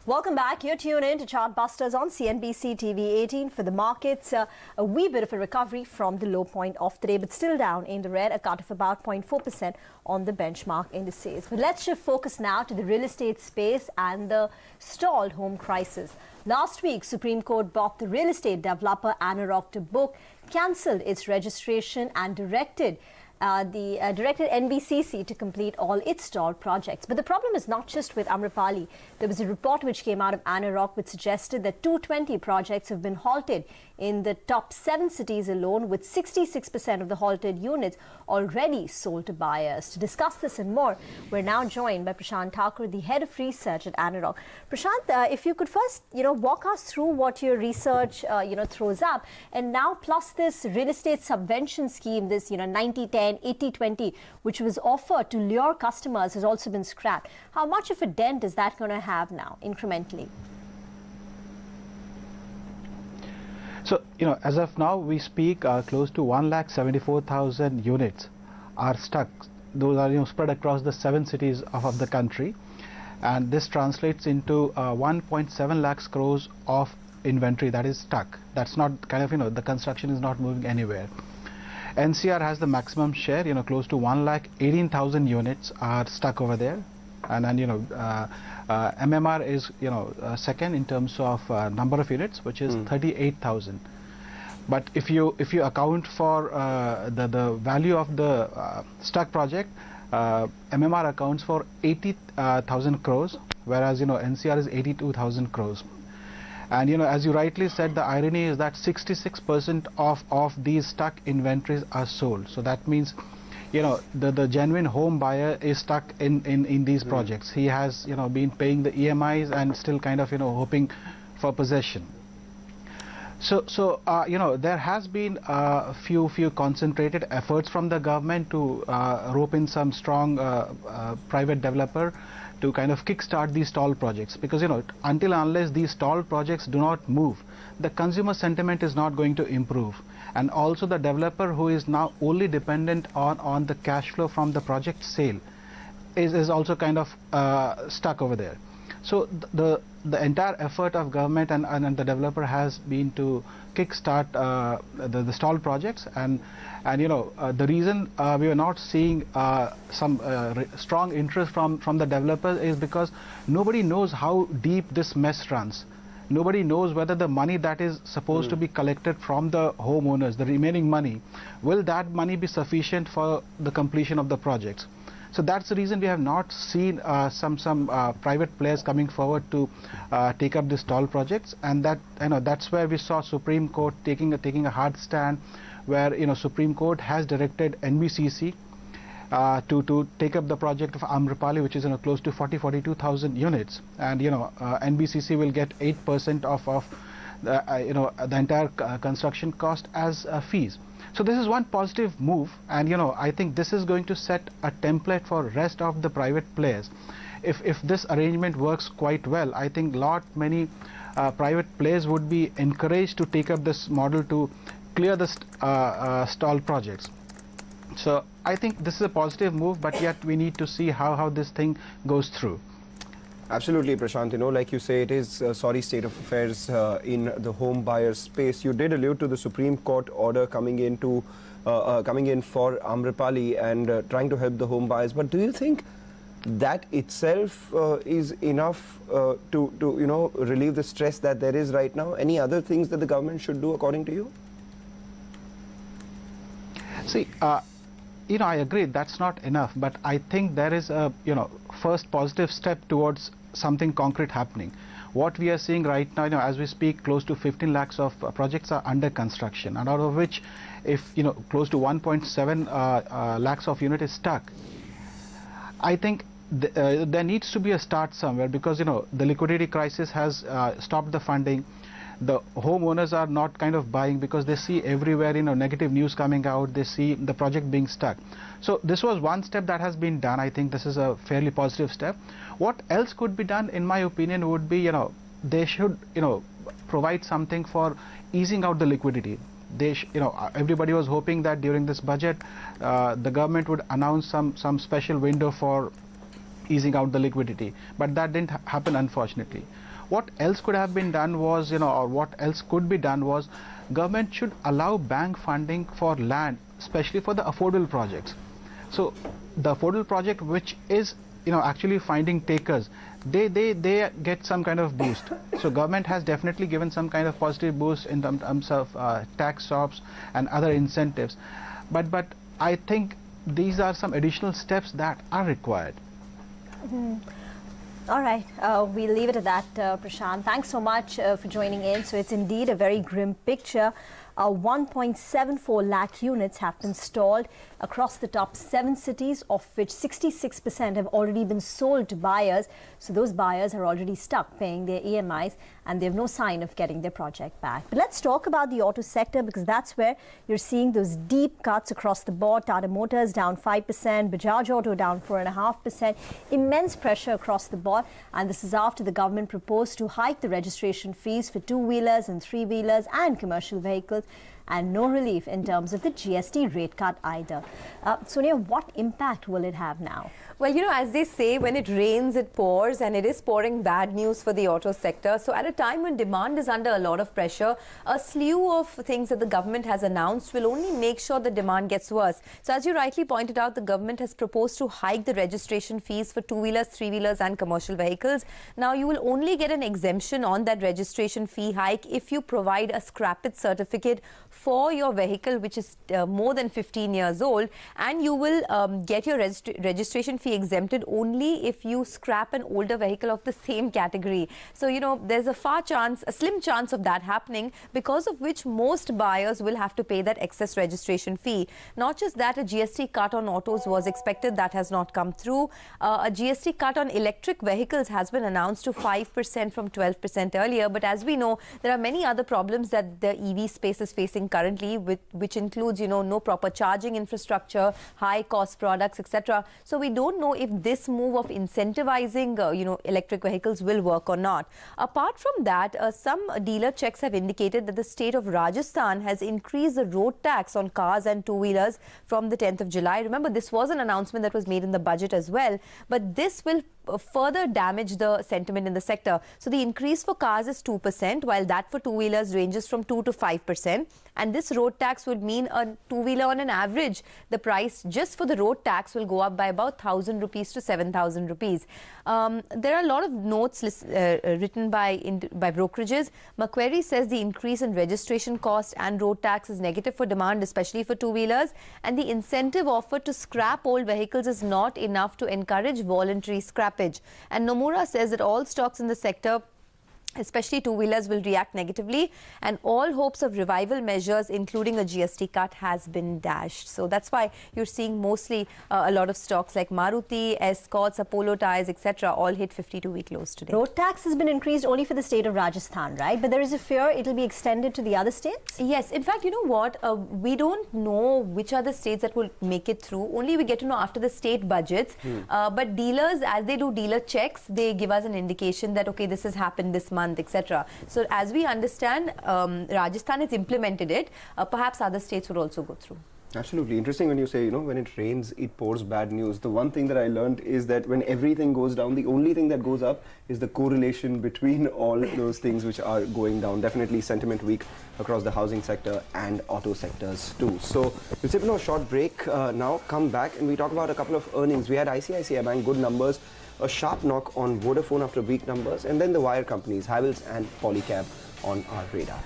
Welcome back. You're tuned in to Chartbusters on CNBC TV 18 for the markets. A wee bit of a recovery from the low point of the day, but still down in the red, a cut of about 0.4% on the benchmark indices. But let's shift focus now to the real estate space and the stalled home crisis. Last week, Supreme Court brought the real estate developer Anarock to book, cancelled its registration and directed NBCC to complete all its stalled projects. But the problem is not just with Amrapali. There was a report which came out of Anarock which suggested that 220 projects have been halted in the top 7 cities alone, with 66% of the halted units already sold to buyers. To discuss this and more, we're now joined by Prashant Thakur, the head of research at Anarock. Prashant, if you could first, walk us through what your research, throws up, and now plus this real estate subvention scheme, this, 90-10, 80-20, which was offered to lure customers, has also been scrapped. How much of a dent is that going to have now, incrementally? So, as of now, we speak close to 1,74,000 units are stuck. Those are, spread across the 7 cities of the country. And this translates into 1.7 lakhs crores of inventory that is stuck. That's not the construction is not moving anywhere. NCR has the maximum share, close to 1,18,000 units are stuck over there. And then, MMR is, second in terms of number of units, which is 38,000. But if you account for the value of the stuck project, MMR accounts for 80,000 crores, whereas NCR is 82,000 crores. And as you rightly said, the irony is that 66% of these stuck inventories are sold. So that means the genuine home buyer is stuck in these projects. He has been paying the EMIs and still hoping for possession. So there has been a few concentrated efforts from the government to rope in some strong private developer to kickstart these stalled projects, because until unless these stalled projects do not move, the consumer sentiment is not going to improve. And also the developer, who is now only dependent on the cash flow from the project sale, is also stuck over there. So the entire effort of government and the developer has been to kickstart the stalled projects, and the reason we are not seeing some strong interest from the developers is because nobody knows how deep this mess runs. Nobody knows whether the money that is supposed to be collected from the homeowners, the remaining money, will that money be sufficient for the completion of the projects. So that's the reason we have not seen some private players coming forward to take up these stalled projects, and that's where we saw Supreme Court taking a hard stand, where Supreme Court has directed NBCC to take up the project of Amrapali, which is close to 42,000 units, and NBCC will get 8% of the entire construction cost as fees. So this is one positive move, and I think this is going to set a template for rest of the private players. If this arrangement works quite well, I think many private players would be encouraged to take up this model to clear the stalled projects. So I think this is a positive move, but yet we need to see how this thing goes through. Absolutely, Prashant. Like you say, it is a sorry state of affairs in the home buyer space. You did allude to the Supreme Court order coming in for Amrapali and trying to help the home buyers. But do you think that itself is enough to relieve the stress that there is right now? Any other things that the government should do, according to you? See, I agree that's not enough, but I think there is a first positive step towards something concrete happening. What we are seeing right now, as we speak, close to 15 lakhs of projects are under construction, and out of which, if close to 1.7 lakhs of unit is stuck. I think there needs to be a start somewhere, because the liquidity crisis has stopped the funding. The homeowners are not buying because they see everywhere negative news coming out. They see the project being stuck. So this was one step that has been done. I think this is a fairly positive step. What else could be done, in my opinion, would be they should provide something for easing out the liquidity. Everybody was hoping that during this budget the government would announce some special window for easing out the liquidity, but that didn't happen, unfortunately. What else could have been done was, or what else could be done was, government should allow bank funding for land, especially for the affordable projects. So the affordable project, which is actually finding takers, they get some kind of boost. So government has definitely given some kind of positive boost in terms of tax stops and other incentives, but I think these are some additional steps that are required. All right, we'll leave it at that, Prashant. Thanks so much for joining in. So it's indeed a very grim picture. 1.74 lakh units have been stalled across the top 7 cities, of which 66% have already been sold to buyers. So those buyers are already stuck paying their EMIs and they have no sign of getting their project back. But let's talk about the auto sector, because that's where you're seeing those deep cuts across the board. Tata Motors down 5%, Bajaj Auto down 4.5%. Immense pressure across the board. And this is after the government proposed to hike the registration fees for two-wheelers and three-wheelers and commercial vehicles, and no relief in terms of the GST rate cut either. Sonia, what impact will it have now? Well, as they say, when it rains, it pours, and it is pouring bad news for the auto sector. So at a time when demand is under a lot of pressure, a slew of things that the government has announced will only make sure the demand gets worse. So as you rightly pointed out, the government has proposed to hike the registration fees for two-wheelers, three-wheelers and commercial vehicles. Now, you will only get an exemption on that registration fee hike if you provide a scrappage certificate for your vehicle which is more than 15 years old, and you will get your registration fee exempted only if you scrap an older vehicle of the same category. So, there's a slim chance of that happening, because of which most buyers will have to pay that excess registration fee. Not just that, a GST cut on autos was expected, that has not come through. A GST cut on electric vehicles has been announced to 5% from 12% earlier, but as we know, there are many other problems that the EV space is facing currently, which includes, no proper charging infrastructure, high cost products, etc. So we don't know if this move of incentivizing, electric vehicles will work or not. Apart from that, some dealer checks have indicated that the state of Rajasthan has increased the road tax on cars and two-wheelers from the 10th of July. Remember, this was an announcement that was made in the budget as well, but this will further damage the sentiment in the sector. So the increase for cars is 2%, while that for two-wheelers ranges from 2 to 5%. And this road tax would mean a two-wheeler on an average, the price just for the road tax will go up by about 1,000 rupees to 7,000 rupees. There are a lot of notes written by brokerages. Macquarie says the increase in registration cost and road tax is negative for demand, especially for two-wheelers. And the incentive offered to scrap old vehicles is not enough to encourage voluntary scrappage. And Nomura says that all stocks in the sector, especially two-wheelers, will react negatively, and all hopes of revival measures, including a GST cut, has been dashed. So that's why you're seeing mostly a lot of stocks like Maruti, Escorts, Apollo Tyres, etc. all hit 52-week lows today. Road tax has been increased only for the state of Rajasthan, right? But there is a fear it'll be extended to the other states? Yes. In fact, you know what? We don't know which are the states that will make it through. Only we get to know after the state budgets. But dealers, as they do dealer checks, they give us an indication that, okay, this has happened this month, etc. So as we understand, Rajasthan has implemented it. Perhaps other states would also go through. Absolutely. Interesting when you say, when it rains, it pours bad news. The one thing that I learned is that when everything goes down, the only thing that goes up is the correlation between all those things which are going down. Definitely sentiment weak across the housing sector and auto sectors too. So we'll sit on a short break now, come back and we talk about a couple of earnings. We had ICICI Bank, good numbers, a sharp knock on Vodafone after weak numbers, and then the wire companies, Havells and Polycab on our radar.